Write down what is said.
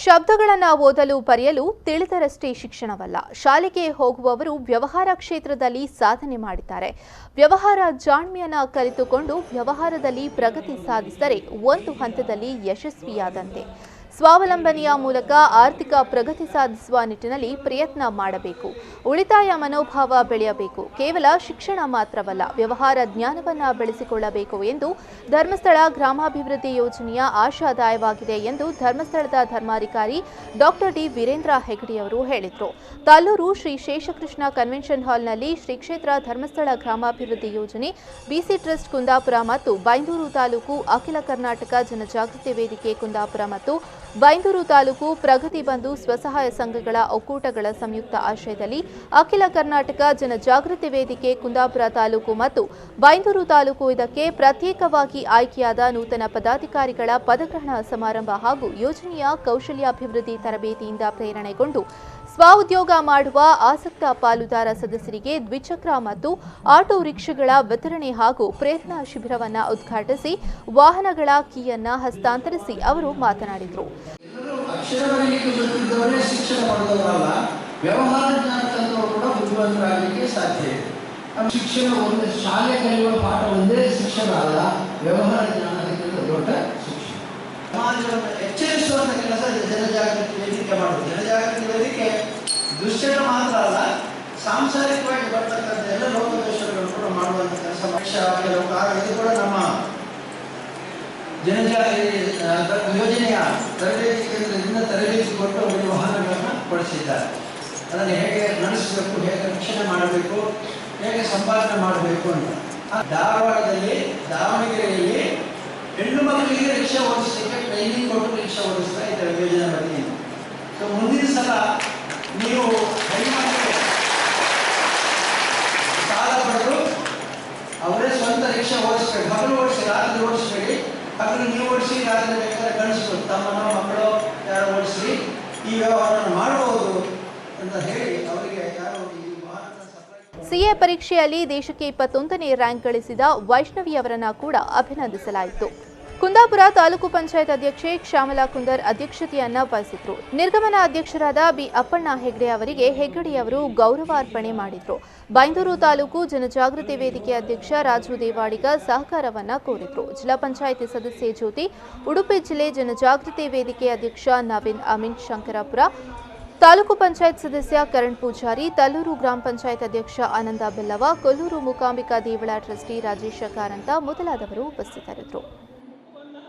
ಶಬ್ದಗಳನ್ನು ಓದಲು ಬರೆಯಲು ತಿಳಿದರಷ್ಟೇ ಶಿಕ್ಷಣವಲ್ಲ. ಶಾಲೆಗೆ ಹೋಗುವವರು ವ್ಯವಹಾರ ಕ್ಷೇತ್ರದಲ್ಲಿ ಸಾಧನೆ ಮಾಡಿದ್ದಾರೆ. ವ್ಯವಹಾರ ಜಾಣ್ಮೆಯನ್ನು ಕಲಿತುಕೊಂಡು ವ್ಯವಹಾರದಲ್ಲಿ ಪ್ರಗತಿ ಸಾಧಿಸಿದರೆ ಒಂದು ಹಂತದಲ್ಲಿ ಯಶಸ್ವಿಯಾದಂತೆ. ಸ್ವಾವಲಂಬನೆಯ ಮೂಲಕ ಆರ್ಥಿಕ ಪ್ರಗತಿ ಸಾಧಿಸುವ ನಿಟ್ಟಿನಲ್ಲಿ ಪ್ರಯತ್ನ ಮಾಡಬೇಕು. ಉಳಿತಾಯ ಮನೋಭಾವ ಬೆಳೆಯಬೇಕು. ಕೇವಲ ಶಿಕ್ಷಣ ಮಾತ್ರವಲ್ಲ, ವ್ಯವಹಾರ ಜ್ಞಾನವನ್ನು ಬೆಳೆಸಿಕೊಳ್ಳಬೇಕು ಎಂದು ಧರ್ಮಸ್ಥಳ ಗ್ರಾಮಾಭಿವೃದ್ಧಿ ಯೋಜನೆಯ ಆಶಾದಾಯವಾಗಿದೆ ಎಂದು ಧರ್ಮಸ್ಥಳದ ಧರ್ಮಾಧಿಕಾರಿ ಡಾಕ್ಟರ್ ಡಿ veerendrahegde ಅವರು ಹೇಳಿದರು. ತಾಲ್ಲೂರು ಶ್ರೀ ಶೇಷಕೃಷ್ಣ ಕನ್ವೆನ್ಷನ್ ಹಾಲ್ನಲ್ಲಿ ಶ್ರೀ ಕ್ಷೇತ್ರ ಧರ್ಮಸ್ಥಳ ಗ್ರಾಮಾಭಿವೃದ್ಧಿ ಯೋಜನೆ, ಬಿಸಿ ಟ್ರಸ್ಟ್ ಕುಂದಾಪುರ ಮತ್ತು ಬೈಂದೂರು ತಾಲೂಕು ಅಖಿಲ ಕರ್ನಾಟಕ ಜನಜಾಗೃತಿ ವೇದಿಕೆ ಕುಂದಾಪುರ ಮತ್ತು ಬೈಂದೂರು ತಾಲೂಕು ಪ್ರಗತಿ ಬಂಧು ಸ್ವಸಹಾಯ ಸಂಘಗಳ ಒಕ್ಕೂಟಗಳ ಸಂಯುಕ್ತ ಆಶ್ರಯದಲ್ಲಿ ಅಖಿಲ ಕರ್ನಾಟಕ ಜನಜಾಗೃತಿ ವೇದಿಕೆ ಕುಂದಾಪುರ ತಾಲೂಕು ಮತ್ತು ಬೈಂದೂರು ತಾಲೂಕು ಇದಕ್ಕೆ ಪ್ರತ್ಯೇಕವಾಗಿ ಆಯ್ಕೆಯಾದ ನೂತನ ಪದಾಧಿಕಾರಿಗಳ ಪದಗ್ರಹಣ ಸಮಾರಂಭ ಹಾಗೂ ಯೋಜನೆಯ ಕೌಶಲ್ಯಾಭಿವೃದ್ಧಿ ತರಬೇತಿಯಿಂದ ಪ್ರೇರಣೆಗೊಂಡು ಸ್ವಉದ್ಯೋಗ ಮಾಡುವ ಆಸಕ್ತ ಪಾಲುದಾರ ಸದಸ್ಯರಿಗೆ ದ್ವಿಚಕ್ರ ಮತ್ತು ಆಟೋ ರಿಕ್ಷಾಗಳ ವಿತರಣೆ ಹಾಗೂ ಪ್ರೇರಣಾ ಶಿಬಿರವನ್ನು ಉದ್ಘಾಟಿಸಿ ವಾಹನಗಳ ಕೀಯನ್ನು ಹಸ್ತಾಂತರಿಸಿ ಅವರು ಮಾತನಾಡಿದರು. ಶಿಕ್ಷಣ ಒಂದು ಶಾಲೆ ಕಲಿಯುವ ಪಾಠ ಒಂದೇ ಶಿಕ್ಷಣ ಅಲ್ಲ, ವ್ಯವಹಾರ ಜ್ಞಾನ ದೊಡ್ಡ ಶಿಕ್ಷಣ. ಸಮಾಜವನ್ನು ಎಚ್ಚರಿಸುವಂತ ಕೆಲಸ ಜನಜಾಗೃತಿ ವೇದಿಕೆ ಮಾಡುವುದು. ಜನಜಾಗೃತಿ ವೇದಿಕೆ ದುಶ್ಚಟ ಮಾತ್ರ ಅಲ್ಲ, ಸಾಂಸಾರಿಕವಾಗಿ ಬರ್ತಕ್ಕಂಥ ಎಲ್ಲ ಲೋಕದೋಷಗಳನ್ನು ಕೂಡ ಮಾಡುವಂತ ಕೆಲಸ. ಇದು ಕೂಡ ನಮ್ಮ ಯೋಜನೆಯ ತರಬೇತಿ ಕೇಂದ್ರದಿಂದ ತರಬೇತಿ ಕೊಟ್ಟು ಅವರಿಗೆ ವಾಹನಗಳನ್ನು ಕೊಡಿಸಿದ್ದಾರೆ. ಅದನ್ನು ಹೇಗೆ ನಡೆಸಬೇಕು, ಹೇಗೆ ರಕ್ಷಣೆ ಮಾಡಬೇಕು, ಹೇಗೆ ಸಂಪಾದನೆ ಮಾಡಬೇಕು ಅಂತ. ಧಾರವಾಡದಲ್ಲಿ, ದಾವಣಗೆರೆಯಲ್ಲಿ ಹೆಣ್ಣು ಮಕ್ಕಳಿಗೆ ರಿಕ್ಷಾ ಓಡಿಸಲಿಕ್ಕೆ ಟ್ರೈನಿಂಗ್ ಕೊಟ್ಟು ರಿಕ್ಷಾ ಓಡಿಸ್ತಾ ಇದ್ದಾರೆ ಯೋಜನೆ ವತಿಯಿಂದ. ಸೊ ಮುಂದಿನ ಸಲ ನೀವು ಹೆಣ್ಮಕ್ಳಿಗೆ ಸಾಲ ಪಡೆದು ಅವರೇ ಸ್ವಂತ ರಿಕ್ಷಾ ಓಡಿಸ್ಬೇಕು. ಹಗಲು ಓಡಿಸಿ, ರಾತ್ರಿ ಓಡಿಸ್ಬೇಡಿ. ಹಗಲು ನೀವು ಓಡಿಸಿ, ರಾತ್ರಿ ಬೇಕಾದ್ರೆ ಕಳಿಸ್ಬೇಕು. ತಮ್ಮನ ಮಕ್ಕಳು ಯಾರು ಓಡಿಸಿ ಈ ವ್ಯವಹಾರವನ್ನು ಮಾಡಬಹುದು ಅಂತ ಹೇಳಿ ಅವರಿಗೆ ಯಾರು ಸಿಎ ಪರೀಕ್ಷೆಯಲ್ಲಿ ದೇಶಕ್ಕೆ 21ನೇ ರ್ಯಾಂಕ್ ಗಳಿಸಿದ ವೈಷ್ಣವಿ ಅವರನ್ನ ಕೂಡ ಅಭಿನಂದಿಸಲಾಯಿತು. ಕುಂದಾಪುರ ತಾಲೂಕು ಪಂಚಾಯತ್ ಅಧ್ಯಕ್ಷೆ ಶ್ಯಾಮಲಾ ಕುಂದರ್ ಅಧ್ಯಕ್ಷತೆಯನ್ನ ವಹಿಸಿದ್ರು. ನಿರ್ಗಮನ ಅಧ್ಯಕ್ಷರಾದ ಬಿ ಅಪ್ಪಣ್ಣ ಹೆಗ್ಡೆ ಅವರಿಗೆ ಹೆಗ್ಗಡೆಯವರು ಗೌರವಾರ್ಪಣೆ ಮಾಡಿದ್ರು. ಬೈಂದೂರು ತಾಲೂಕು ಜನಜಾಗೃತಿ ವೇದಿಕೆ ಅಧ್ಯಕ್ಷ ರಾಜು ದೇವಾಡಿಗ ಸಹಕಾರವನ್ನ ಕೋರಿದ್ರು. ಜಿಲ್ಲಾ ಪಂಚಾಯಿತಿ ಸದಸ್ಯೆ ಜ್ಯೋತಿ, ಉಡುಪಿ ಜಿಲ್ಲೆ ಜನಜಾಗೃತಿ ವೇದಿಕೆ ಅಧ್ಯಕ್ಷ ನವೀನ್ ಅಮೀನ್ ಶಂಕರಪುರ, ತಾಲೂಕು ಪಂಚಾಯತ್ ಸದಸ್ಯ ಕರಣ್ ಪೂಜಾರಿ, ತಲ್ಲೂರು ಗ್ರಾಮ ಪಂಚಾಯತ್ ಅಧ್ಯಕ್ಷ ಆನಂದ ಬೆಲ್ಲವ, ಕೊಲ್ಲೂರು ಮೂಕಾಂಬಿಕಾ ದೇವಳ ಟ್ರಸ್ಟಿ ರಾಜೇಶ ಕಾರಂತ ಮೊದಲಾದವರು ಉಪಸ್ಥಿತರಿದ್ದರು.